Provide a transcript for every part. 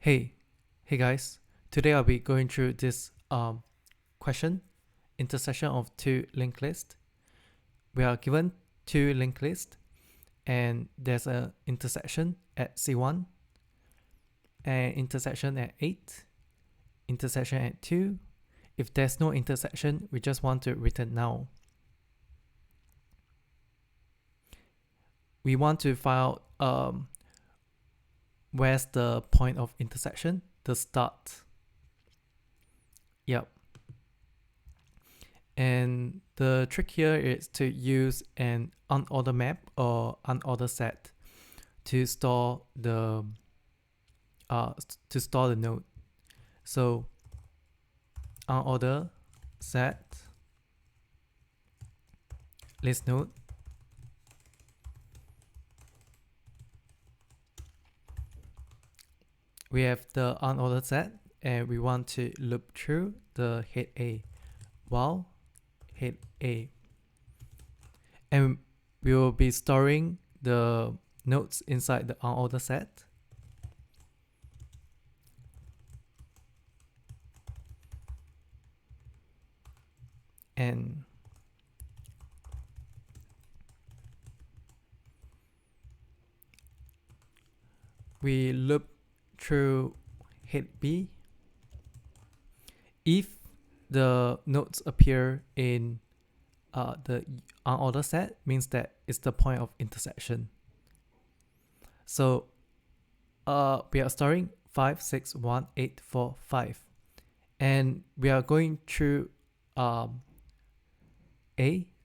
Hey, hey guys. Today I'll be going through this question, intersection of two linked lists. We are given two linked lists and there's an intersection at C1, an intersection at 8, intersection at 2. If there's no intersection, we just want to return null. We want to find out where's the point of intersection, the start. Yep. And the trick here is to use an unordered map or unordered set to store the node. So unordered set list node. We have the unordered set and we want to loop through the head A while head A. And we will be storing the nodes inside the unordered set. And we loop through head B. If the nodes appear in the unordered set, means that it's the point of intersection. So we are storing 5, 6, 1, 8, 4, 5. And we are going through A.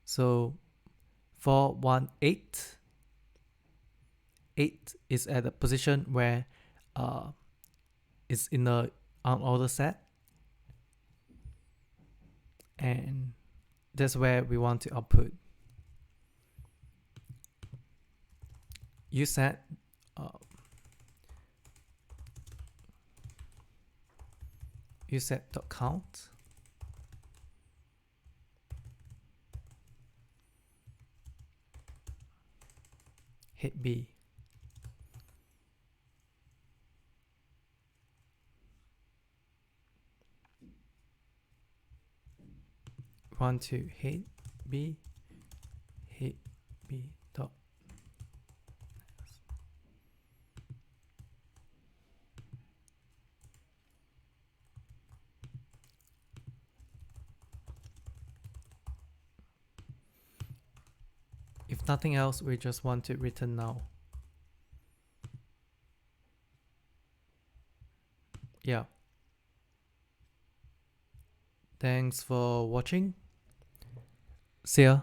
So 4, 1, 8. 8 is at a position where it's in the unordered set. And that's where we want to output. Uset uset.count hit B. Want to hit B dot. If nothing else, we just want to return null. Yeah. Thanks for watching. See ya.